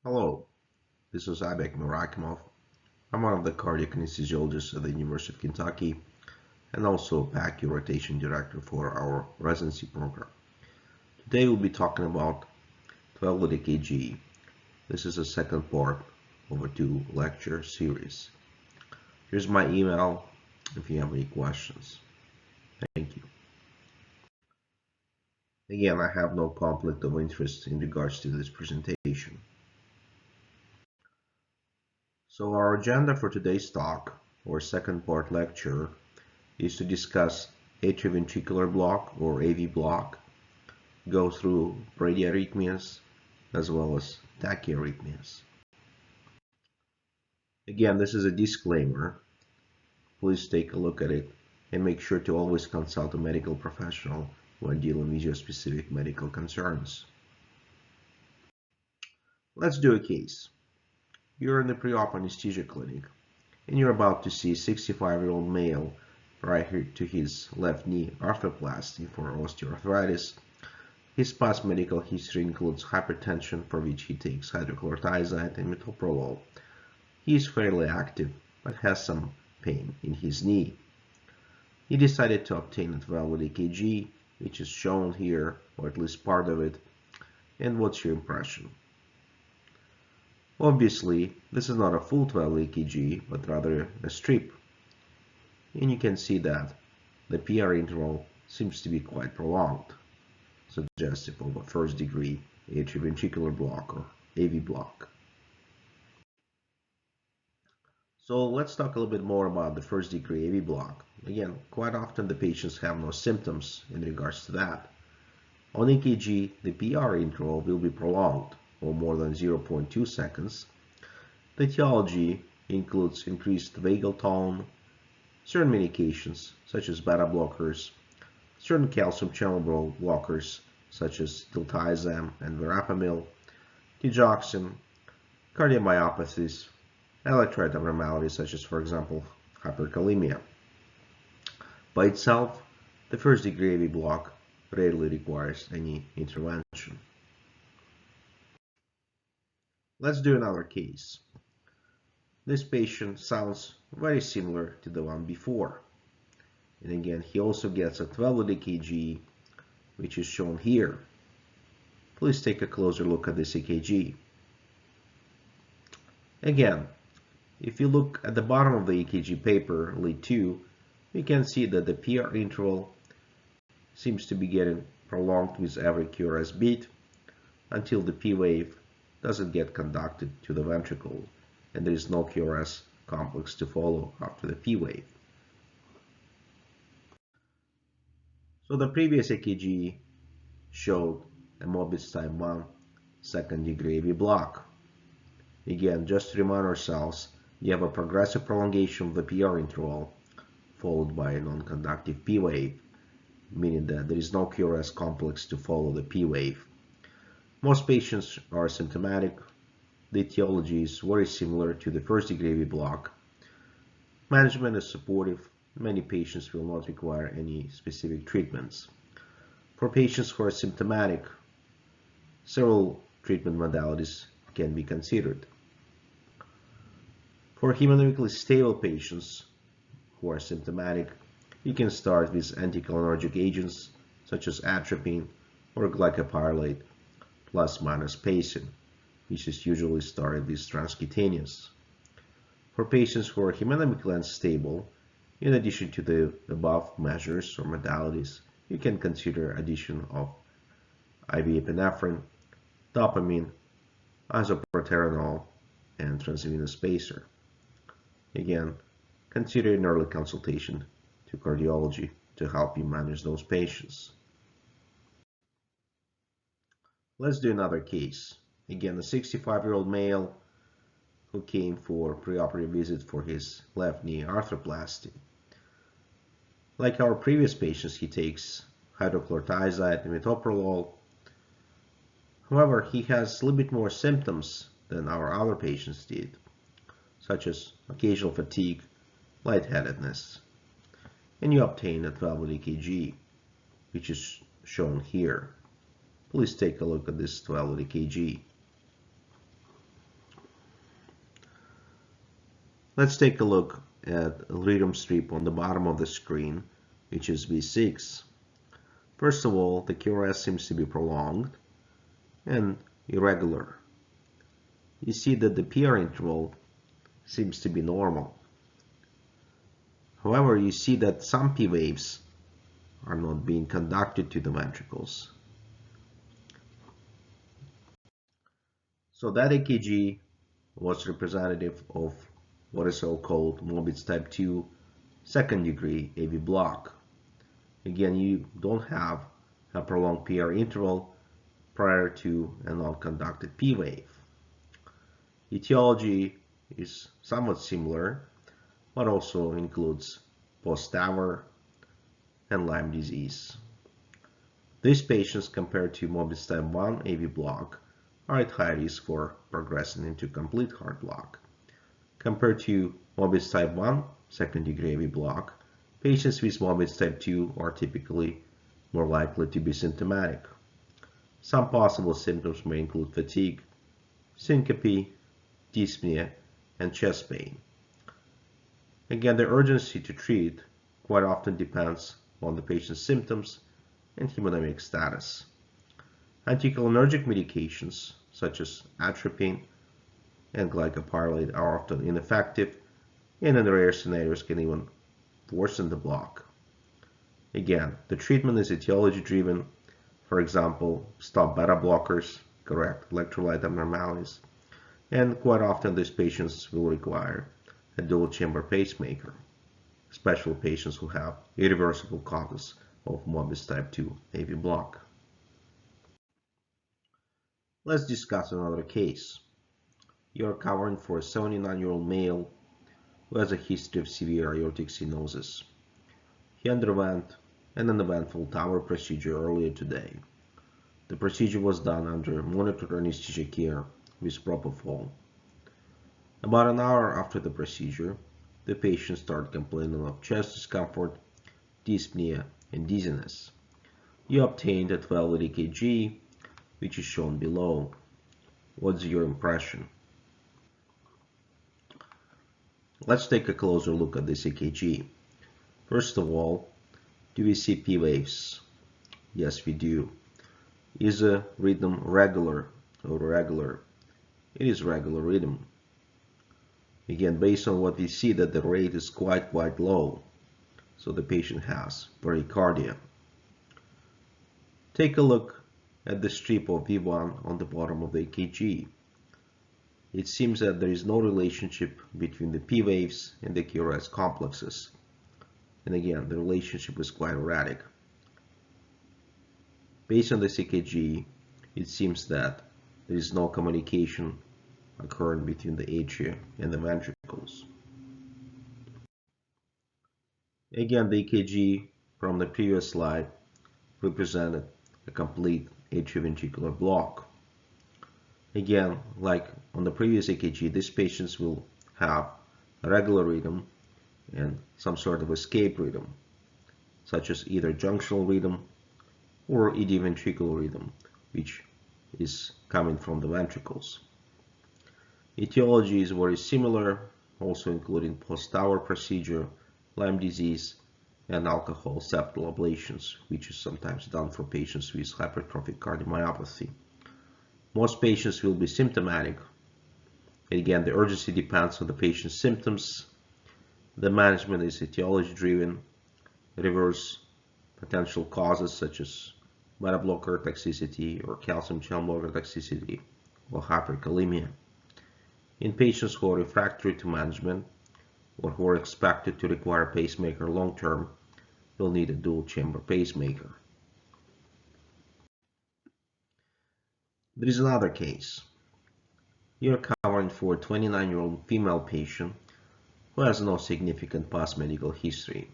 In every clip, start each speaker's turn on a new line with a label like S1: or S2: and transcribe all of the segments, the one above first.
S1: Hello, this is Mirrakhimov. I'm one of the cardiac anesthesiologists at the University of Kentucky and also PACU rotation director for our residency program. Today we'll be talking about 12-lead ECG. This is the second part of a two-lecture series. Here's my email if you have any questions. Thank you. Again, I have no conflict of interest in regards to this presentation. So our agenda for today's talk, or second part lecture, is to discuss atrioventricular block or AV block, go through bradyarrhythmias as well as tachyarrhythmias. Again, this is a disclaimer. Please take a look at it and make sure to always consult a medical professional when dealing with your specific medical concerns. Let's do a case. You're in the pre-op anesthesia clinic and you're about to see a 65-year-old male prior to his left knee arthroplasty for osteoarthritis. His past medical history includes hypertension, for which he takes hydrochlorothiazide and metoprolol. He is fairly active but has some pain in his knee. He decided to obtain a 12-lead ECG, which is shown here, or at least part of it. And what's your impression? Obviously, this is not a full 12-lead ECG, but rather a strip. And you can see that the PR interval seems to be quite prolonged, suggestive of a first-degree atrioventricular block or AV block. So let's talk a little bit more about the first-degree AV block. Again, quite often the patients have no symptoms in regards to that. On EKG, the PR interval will be prolonged, or more than 0.2 seconds. The etiology includes increased vagal tone, certain medications such as beta blockers, certain calcium channel blockers such as diltiazem and verapamil, digoxin, cardiomyopathies, electrolyte abnormalities such as, for example, hyperkalemia. By itself, the first-degree AV block rarely requires any intervention. Let's do another case. This patient sounds very similar to the one before. And again, he also gets a 12-lead EKG, which is shown here. Please take a closer look at this EKG. Again, if you look at the bottom of the EKG paper, lead 2, you can see that the PR interval seems to be getting prolonged with every QRS beat until the P wave doesn't get conducted to the ventricle and there is no QRS complex to follow after the P wave. So the previous EKG showed a Mobitz type 1 second-degree AV block. Again, just to remind ourselves, you have a progressive prolongation of the PR interval followed by a non-conductive P wave, meaning that there is no QRS complex to follow the P wave. Most patients are symptomatic. The etiology is very similar to the first-degree AV block. Management is supportive. Many patients will not require any specific treatments. For patients who are symptomatic, several treatment modalities can be considered. For hemodynamically stable patients who are symptomatic, you can start with anticholinergic agents such as atropine or glycopyrrolate plus minus pacing, which is usually started with transcutaneous. For patients who are hemodynamically unstable, in addition to the above measures or modalities, you can consider addition of IV epinephrine, dopamine, isoproterenol, and transvenous spacer. Again, consider an early consultation to cardiology to help you manage those patients. Let's do another case. Again, a 65-year-old male who came for preoperative visit for his left knee arthroplasty. Like our previous patients, he takes hydrochlorothiazide and metoprolol. However, he has a little bit more symptoms than our other patients did, such as occasional fatigue, lightheadedness. And you obtain a 12-lead EKG, which is shown here. Please take a look at this 12-lead EKG. Let's take a look at a rhythm strip on the bottom of the screen, which is V6. First of all, the QRS seems to be prolonged and irregular. You see that the PR interval seems to be normal. However, you see that some P waves are not being conducted to the ventricles. So that EKG was representative of what is so-called Mobitz type 2 second degree AV block. Again, you don't have a prolonged PR interval prior to a non-conducted P wave. Etiology is somewhat similar, but also includes post-TAVR and Lyme disease. These patients, compared to Mobitz type 1 AV block, are at high risk for progressing into complete heart block. Compared to Mobitz type 1 second degree AV block, patients with Mobitz type 2 are typically more likely to be symptomatic. Some possible symptoms may include fatigue, syncope, dyspnea, and chest pain. Again, the urgency to treat quite often depends on the patient's symptoms and hemodynamic status. Anticholinergic medications such as atropine and glycopyrrolate are often ineffective, and in rare scenarios can even worsen the block. Again, the treatment is etiology driven. For example, stop beta blockers, correct electrolyte abnormalities, and quite often these patients will require a dual chamber pacemaker, especially patients who have irreversible causes of Mobitz type 2 AV block. Let's discuss another case. You are covering for a 79-year-old male who has a history of severe aortic stenosis. He underwent an uneventful TAVR procedure earlier today. The procedure was done under monitored anesthesia care with propofol. About an hour after the procedure, the patient started complaining of chest discomfort, dyspnea, and dizziness. You obtained a 12-lead EKG, which is shown below. What's your impression? Let's take a closer look at this EKG. First of all, do we see P waves? Yes, we do. Is a rhythm regular or irregular? It is regular rhythm. Again, based on what we see, that the rate is quite low, so the patient has bradycardia. Take a look at the strip of V1 on the bottom of the EKG. It seems that there is no relationship between the P waves and the QRS complexes. And again, the relationship is quite erratic. Based on this EKG, it seems that there is no communication occurring between the atria and the ventricles. Again, the EKG from the previous slide represented a complete atrioventricular block. Again, like on the previous EKG, these patients will have a regular rhythm and some sort of escape rhythm, such as either junctional rhythm or idioventricular rhythm, which is coming from the ventricles. Etiology is very similar, also including post-TAVR procedure, Lyme disease, and alcohol septal ablations, which is sometimes done for patients with hypertrophic cardiomyopathy. Most patients will be symptomatic. Again, the urgency depends on the patient's symptoms. The management is etiology driven. Reverse potential causes such as beta blocker toxicity or calcium channel blocker toxicity or hyperkalemia. In patients who are refractory to management or who are expected to require a pacemaker long term, will need a dual chamber pacemaker. There is another case. You're covering for a 29-year-old female patient who has no significant past medical history.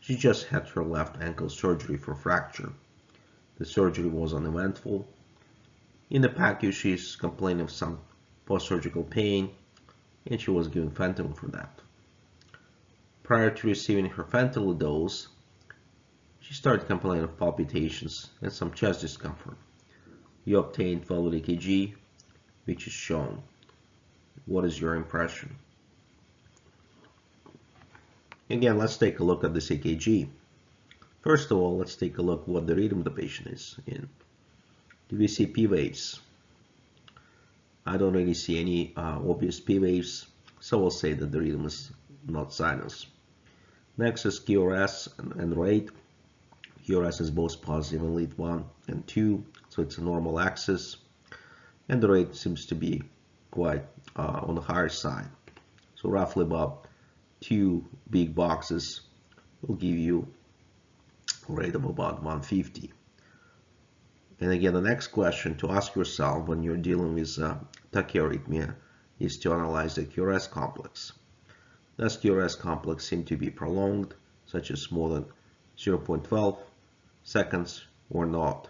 S1: She just had her left ankle surgery for fracture. The surgery was uneventful. In the PACU, she is complaining of some post-surgical pain, and she was given fentanyl for that. Prior to receiving her fentanyl dose, she started complaining of palpitations and some chest discomfort. You obtained 12-lead EKG, which is shown. What is your impression? Again, let's take a look at this EKG. First of all, let's take a look what the rhythm the patient is in. Do we see P waves? I don't really see any obvious P waves, so we'll say that the rhythm is not sinus. Next is QRS and rate. QRS is both positive in lead 1 and 2, so it's a normal axis, and the rate seems to be quite on the higher side. So roughly about 2 big boxes will give you a rate of about 150. And again, the next question to ask yourself when you're dealing with tachyarrhythmia is to analyze the QRS complex. Does QRS complex seem to be prolonged, such as more than 0.12 seconds or not?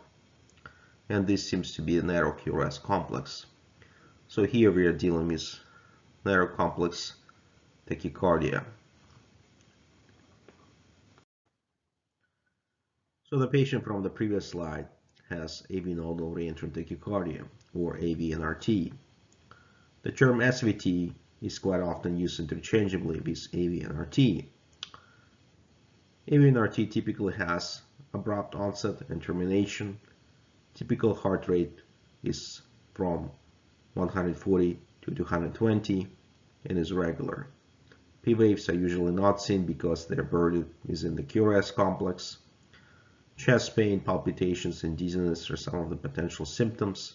S1: And this seems to be a narrow QRS complex. So here we are dealing with narrow complex tachycardia. So the patient from the previous slide has AV nodal reentrant tachycardia, or AV-NRT. The term SVT is quite often used interchangeably with AV-NRT. AV-NRT typically has abrupt onset and termination. Typical heart rate is from 140 to 220 and is regular. P waves are usually not seen because they're buried within the QRS complex. Chest pain, palpitations, and dizziness are some of the potential symptoms.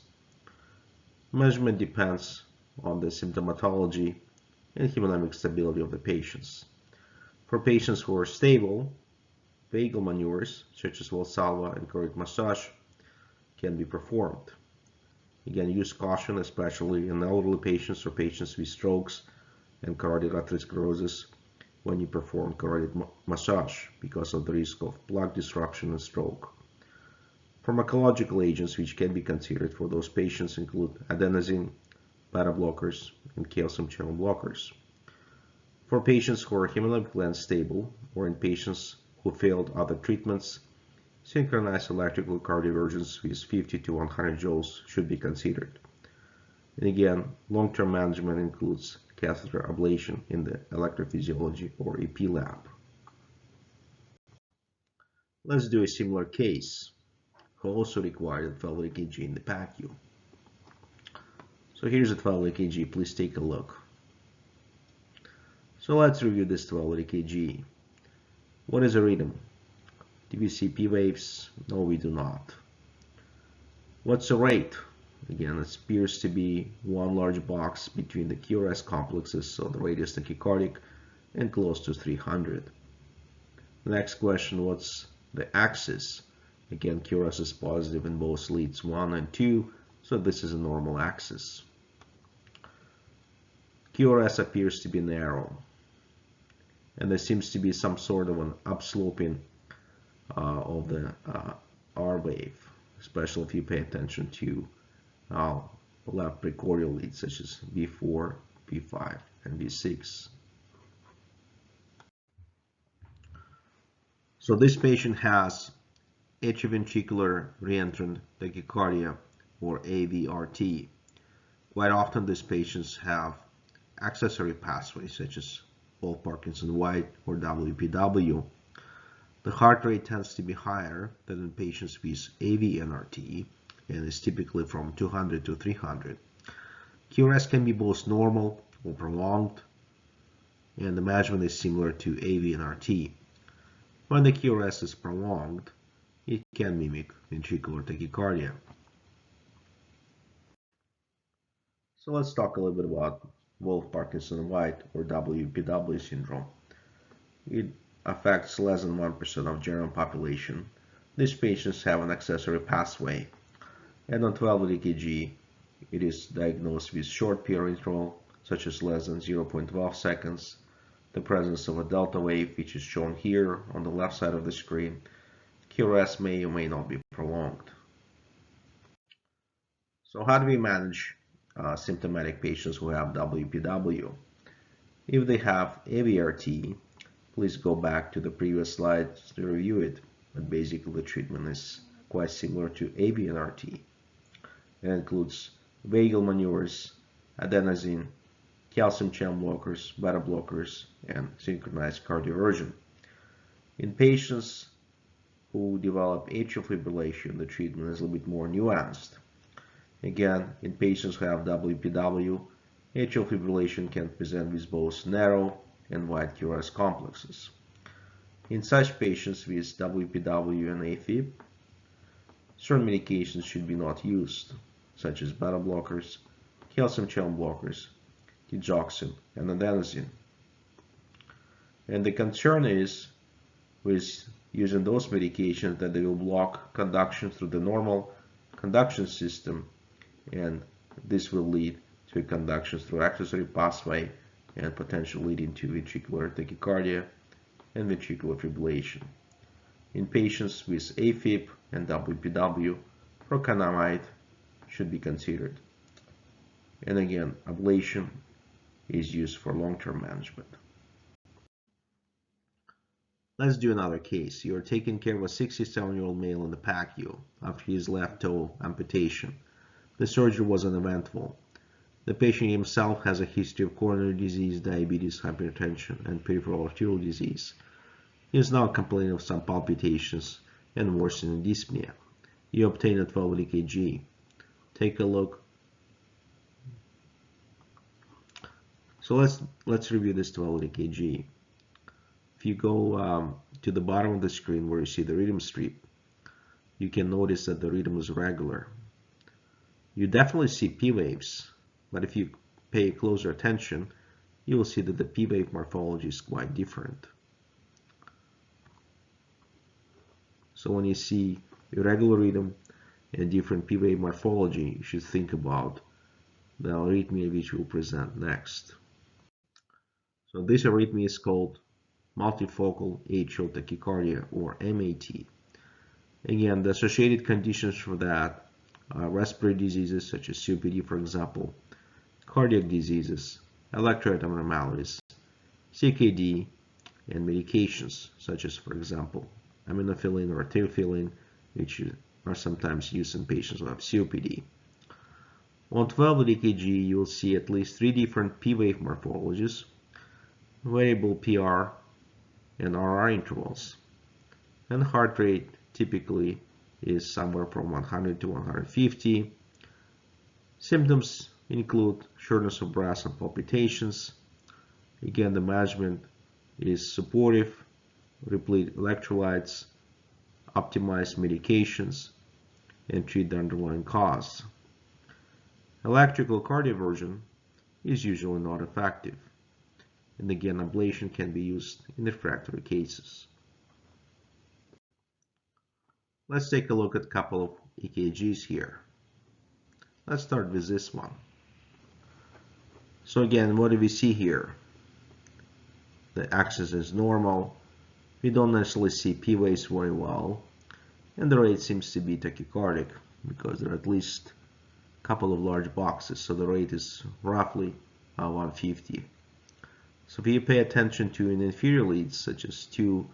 S1: Measurement depends on the symptomatology and hemodynamic stability of the patients. For patients who are stable, vagal maneuvers such as Valsalva and cardiac massage can be performed. Again, use caution, especially in elderly patients or patients with strokes and cardiac atherosclerosis when you perform cardiac massage because of the risk of plaque disruption and stroke. Pharmacological agents which can be considered for those patients include adenosine, beta blockers, and calcium channel blockers. For patients who are hemodynamically unstable or in patients who failed other treatments, synchronized electrical cardioversions with 50 to 100 joules should be considered. And again, long-term management includes catheter ablation in the electrophysiology or EP lab. Let's do a similar case, who also required a 12 EKG in the PACU. So here's a 12 EKG, please take a look. So let's review this 12 EKG. What is a rhythm? Do we see P waves? No, we do not. What's a rate? Again, it appears to be one large box between the QRS complexes, so the rate is tachycardic and close to 300. The next question, what's the axis? Again, QRS is positive in both leads 1 and 2, so this is a normal axis. QRS appears to be narrow, and there seems to be some sort of an upsloping of the R wave, especially if you pay attention to left precordial leads such as V4, V5, and V6. So this patient has atrioventricular reentrant tachycardia, or AVRT. Quite often these patients have accessory pathways such as Wolff-Parkinson-White or WPW. The heart rate tends to be higher than in patients with AV-NRT and is typically from 200 to 300. QRS can be both normal or prolonged, and the measurement is similar to AV-NRT. When the QRS is prolonged, it can mimic ventricular tachycardia. So let's talk a little bit about Wolff-Parkinson-White or WPW syndrome. It affects less than 1% of general population. These patients have an accessory pathway, and on 12 EKG, it is diagnosed with short PR interval, such as less than 0.12 seconds, the presence of a delta wave, which is shown here on the left side of the screen. QRS may or may not be prolonged. So how do we manage symptomatic patients who have WPW? If they have AVRT, please go back to the previous slides to review it, but basically the treatment is quite similar to AV-NRT. It includes vagal maneuvers, adenosine, calcium channel blockers, beta blockers, and synchronized cardioversion. In patients who develop atrial fibrillation, the treatment is a little bit more nuanced. Again, in patients who have WPW, atrial fibrillation can present with both narrow and wide QRS complexes. In such patients with WPW and AFib, certain medications should be not used, such as beta blockers, calcium channel blockers, digoxin, and adenosine. And the concern is with using those medications that they will block conduction through the normal conduction system, and this will lead to conduction through accessory pathway and potentially leading to ventricular tachycardia and ventricular fibrillation. In patients with AFib and WPW, procainamide should be considered. And again, ablation is used for long-term management. Let's do another case. You are taking care of a 67-year-old male in the PACU after his left toe amputation. The surgery was uneventful. The patient himself has a history of coronary disease, diabetes, hypertension, and peripheral arterial disease. He is now complaining of some palpitations and worsening dyspnea. You obtain a 12-lead ECG. Take a look. So let's review this 12-lead ECG. If you go to the bottom of the screen where you see the rhythm strip, you can notice that the rhythm is regular. You definitely see P waves, but if you pay closer attention, you will see that the P wave morphology is quite different. So when you see irregular rhythm and different P wave morphology, you should think about the arrhythmia which will present next. So this arrhythmia is called multifocal atrial tachycardia, or MAT. Again, the associated conditions for that are respiratory diseases such as COPD, for example, cardiac diseases, electrolyte abnormalities, CKD, and medications such as, for example, aminophylline or theophylline, which are sometimes used in patients who have COPD. On 12-lead ECG, you will see at least 3 different P wave morphologies, variable PR and RR intervals, and heart rate typically is somewhere from 100 to 150. Symptoms include shortness of breath and palpitations. Again, the management is supportive, replete electrolytes, optimize medications, and treat the underlying cause. Electrical cardioversion is usually not effective, and again, ablation can be used in refractory cases. Let's take a look at a couple of EKGs here. Let's start with this one. So again, what do we see here? The axis is normal. We don't necessarily see P waves very well, and the rate seems to be tachycardic because there are at least a couple of large boxes, so the rate is roughly 150. So if you pay attention to an inferior leads such as 2,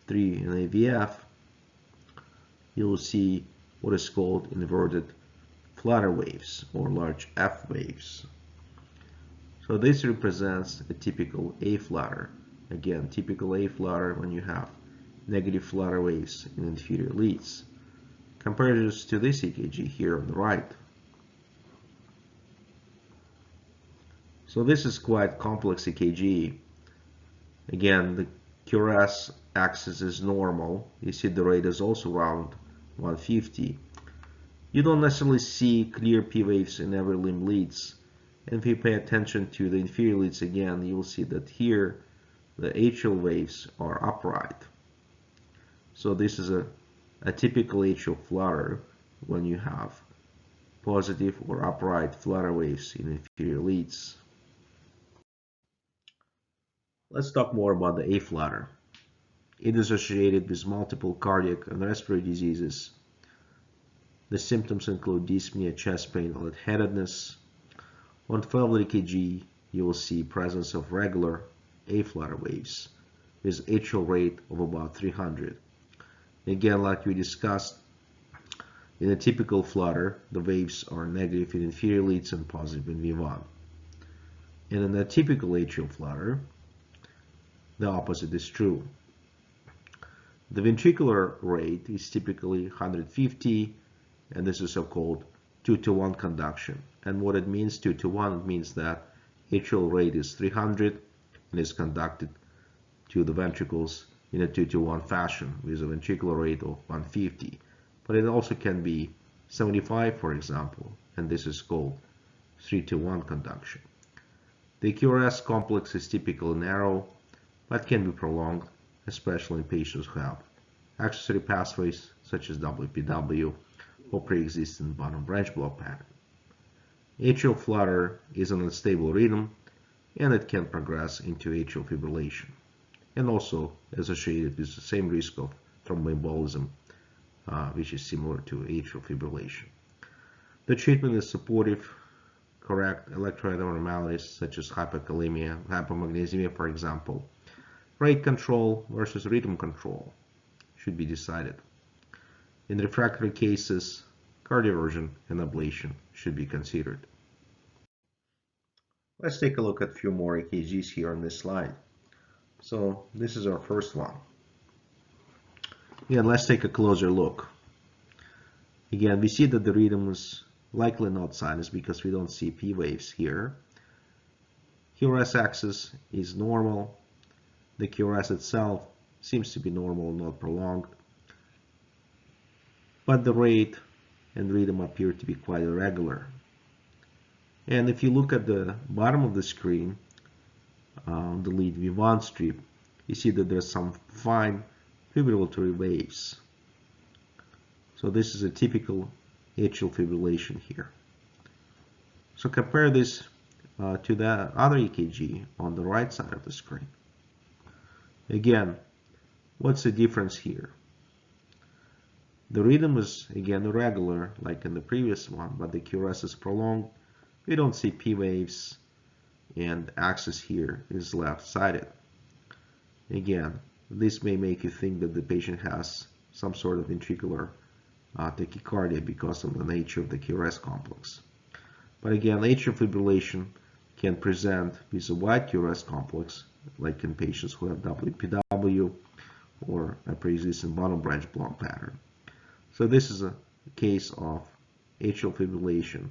S1: 3, and AVF, you'll see what is called inverted flutter waves or large F waves. So this represents a typical A flutter. Again, typical A flutter when you have negative flutter waves in inferior leads. Compare this to this EKG here on the right. So this is quite complex EKG. Again, the QRS axis is normal. You see the rate is also around 150. You don't necessarily see clear P waves in every limb leads. And if you pay attention to the inferior leads again, you will see that here the atrial waves are upright. So this is a typical atrial flutter when you have positive or upright flutter waves in inferior leads. Let's talk more about the A flutter. It is associated with multiple cardiac and respiratory diseases. The symptoms include dyspnea, chest pain, lightheadedness. On 12-lead EKG, you will see presence of regular A flutter waves with atrial rate of about 300. Again, like we discussed, in a typical flutter, the waves are negative in inferior leads and positive in V1. And in a typical atrial flutter, the opposite is true. The ventricular rate is typically 150, and this is so-called 2-to-1 conduction. And what it means 2-to-1, it means that atrial rate is 300 and is conducted to the ventricles in a 2-to-1 fashion with a ventricular rate of 150. But it also can be 75, for example, and this is called 3-to-1 conduction. The QRS complex is typically narrow, but can be prolonged, especially in patients who have accessory pathways such as WPW or pre-existing bottom branch block pattern. Atrial flutter is an unstable rhythm, and it can progress into atrial fibrillation, and also associated with the same risk of thromboembolism, which is similar to atrial fibrillation. The treatment is supportive. Correct electrolyte abnormalities such as hypokalemia, hypomagnesemia, for example. Rate control versus rhythm control should be decided. In refractory cases, cardioversion and ablation should be considered. Let's take a look at a few more EKGs here on this slide. So this is our first one. Again, let's take a closer look. Again, we see that the rhythm is likely not sinus because we don't see P waves here. QRS axis is normal. The QRS itself seems to be normal, not prolonged. But the rate and rhythm appear to be quite irregular. And if you look at the bottom of the screen, the lead V1 strip, you see that there's some fine fibrillatory waves. So this is a typical atrial fibrillation here. So compare this to the other EKG on the right side of the screen. Again, what's the difference here? The rhythm is again irregular like in the previous one, but the QRS is prolonged. We don't see P waves, and axis here is left-sided. Again, this may make you think that the patient has some sort of ventricular tachycardia because of the nature of the QRS complex. But again, atrial fibrillation can present with a wide QRS complex, like in patients who have WPW or a pre-existing bottom branch block pattern. So this is a case of atrial fibrillation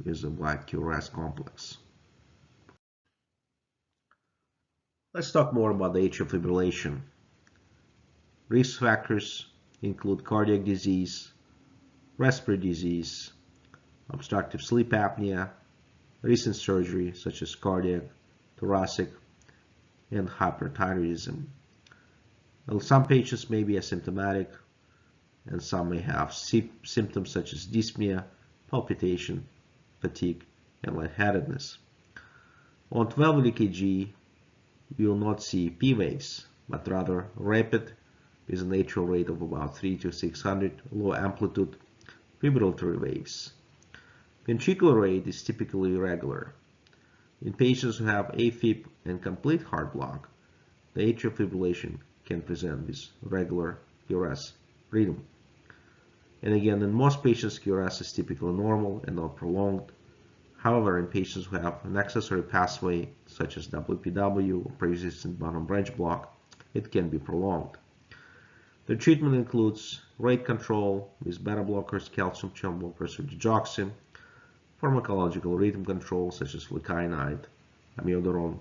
S1: with a wide QRS complex. Let's talk more about the atrial fibrillation. Risk factors include cardiac disease, respiratory disease, obstructive sleep apnea, recent surgery such as cardiac, thoracic, and hyperthyroidism. Well, some patients may be asymptomatic, and some may have symptoms such as dyspnea, palpitation, fatigue, and lightheadedness. On 12 EKG, we will not see P waves, but rather rapid with an atrial rate of about 300 to 600 low amplitude fibrillatory waves. Ventricular rate is typically irregular. In patients who have AFib and complete heart block, the atrial fibrillation can present with regular QRS rhythm. And again, in most patients, QRS is typically normal and not prolonged. However, in patients who have an accessory pathway, such as WPW or pre-existing bottom branch block, it can be prolonged. The treatment includes rate control with beta blockers, calcium channel blockers, or digoxin, pharmacological rhythm control such as lecainide, amiodarone,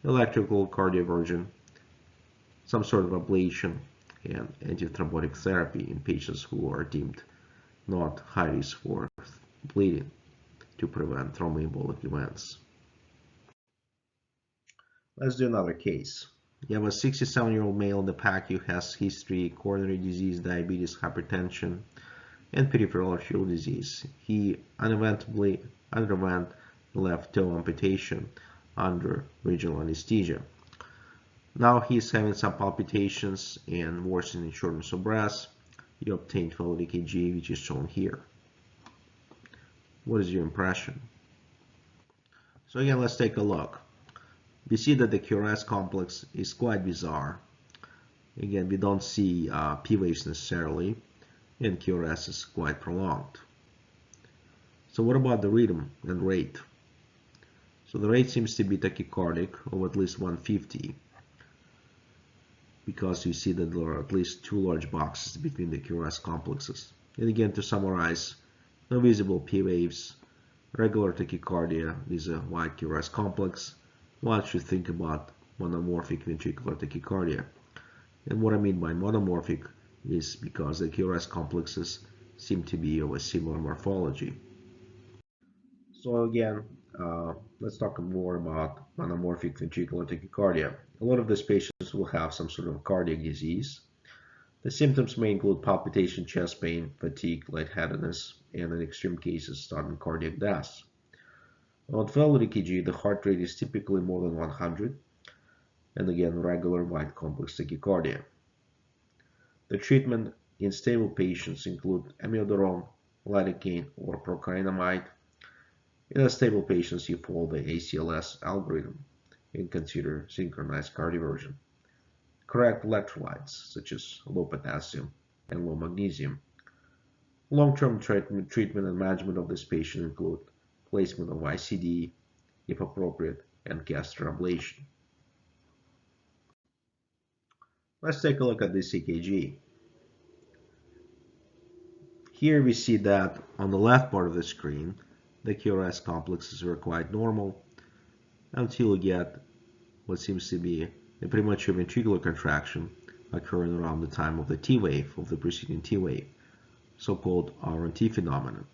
S1: electrical cardioversion, some sort of ablation, and antithrombotic therapy in patients who are deemed not high risk for bleeding to prevent thromboembolic events. Let's do another case. You have a 67-year-old male in the PACU who has history, coronary disease, diabetes, hypertension, and peripheral arterial disease. He uneventably underwent left toe amputation under regional anesthesia. Now he's having some palpitations and worsening shortness of breath. You obtained 12 EKG, which is shown here. What is your impression? So again, let's take a look. We see that the QRS complex is quite bizarre. Again, we don't see P waves necessarily, and QRS is quite prolonged. So what about the rhythm and rate? So the rate seems to be tachycardic of at least 150 because you see that there are at least two large boxes between the QRS complexes. And again, to summarize, no visible P waves, regular tachycardia is a wide QRS complex. One should think about monomorphic ventricular tachycardia. And what I mean by monomorphic is because the QRS complexes seem to be of a similar morphology. So again, let's talk more about monomorphic ventricular tachycardia. A lot of these patients will have some sort of cardiac disease. The symptoms may include palpitation, chest pain, fatigue, lightheadedness, and in extreme cases, sudden cardiac death. On 12 ECG, the heart rate is typically more than 100, and again, regular wide complex tachycardia. The treatment in stable patients include amiodarone, lidocaine, or procainamide. In unstable patients, you follow the ACLS algorithm and consider synchronized cardioversion. Correct electrolytes, such as low potassium and low magnesium. Long-term treatment and management of this patient include placement of ICD, if appropriate, and catheter ablation. Let's take a look at this EKG. Here we see that on the left part of the screen, the QRS complexes were quite normal until you get what seems to be a premature ventricular contraction occurring around the time of the T wave, of the preceding T wave, so-called RNT phenomenon,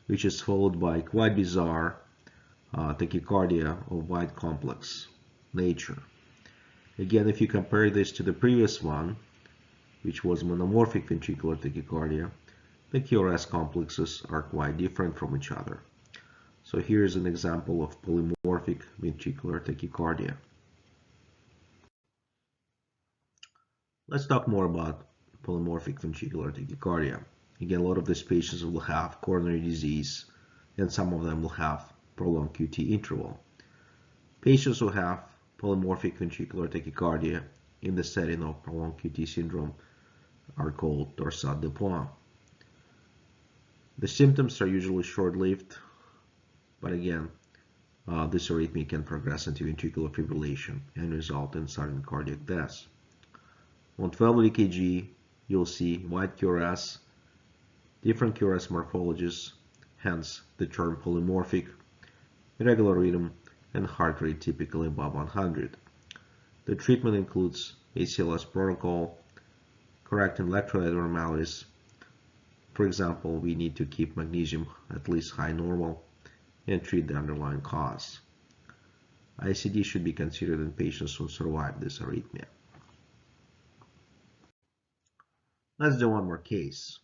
S1: which is followed by quite bizarre tachycardia of wide complex nature. Again, if you compare this to the previous one, which was monomorphic ventricular tachycardia, the QRS complexes are quite different from each other. So here's an example of polymorphic ventricular tachycardia. Let's talk more about polymorphic ventricular tachycardia. Again, a lot of these patients will have coronary disease, and some of them will have prolonged QT interval. Patients who have polymorphic ventricular tachycardia in the setting of prolonged QT syndrome are called torsade de pointes. The symptoms are usually short-lived, but again, this arrhythmia can progress into ventricular fibrillation and result in sudden cardiac death. On 12 EKG, you'll see wide QRS, different QRS morphologies, hence the term polymorphic, irregular rhythm, and heart rate typically above 100. The treatment includes ACLS protocol, correcting electrolyte abnormalities. For example, we need to keep magnesium at least high normal and treat the underlying cause. ICD should be considered in patients who survive this arrhythmia. Let's do one more case.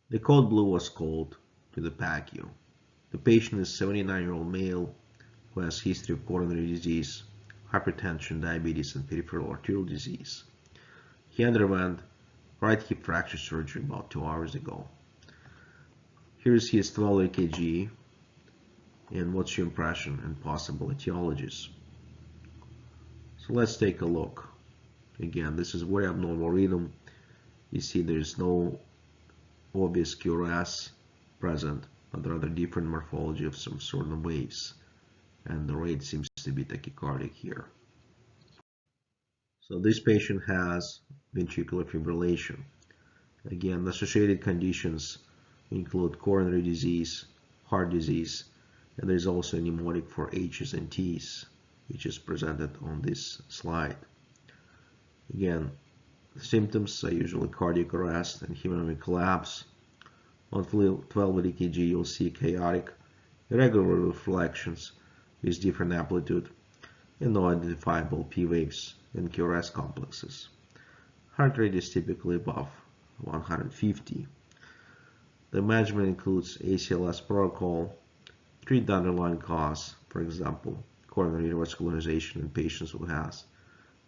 S1: The code blue was called to the PACU. The patient is a 79-year-old male who has history of coronary disease, hypertension, diabetes, and peripheral arterial disease. He underwent right hip fracture surgery about 2 hours ago. Here's his 12 EKG and what's your impression and possible etiologies. So let's take a look. Again, this is very abnormal rhythm. You see there's no obvious QRS present, but rather different morphology of some sort of waves. And the rate seems to be tachycardic here. So this patient has ventricular fibrillation. Again, associated conditions include coronary disease, heart disease, and there's also a mnemonic for H's and T's, which is presented on this slide. Again, the symptoms are usually cardiac arrest and hemodynamic collapse. On 12 EKG, you'll see chaotic, irregular reflections with different amplitude and no identifiable P waves and QRS complexes. Heart rate is typically above 150. The management includes ACLS protocol, treat the underlying cause, for example, coronary revascularization in patients who has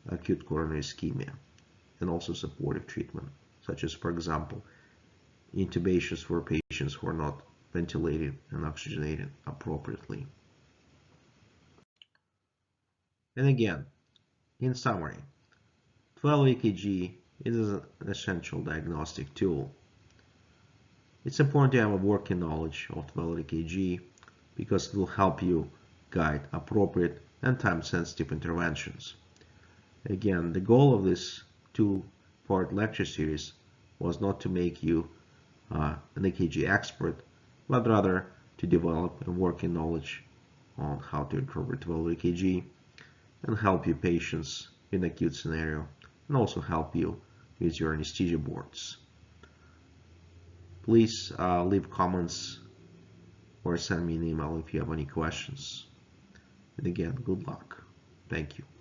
S1: acute coronary ischemia, and also supportive treatment, such as, for example, intubations for patients who are not ventilated and oxygenated appropriately. And again, in summary, 12 EKG is an essential diagnostic tool. It's important to have a working knowledge of 12 EKG because it will help you guide appropriate and time-sensitive interventions. Again, the goal of this two-part lecture series was not to make you an EKG expert, but rather to develop a working knowledge on how to interpret well EKG and help your patients in acute scenario, and also help you with your anesthesia boards. Please leave comments or send me an email if you have any questions. And again, good luck. Thank you.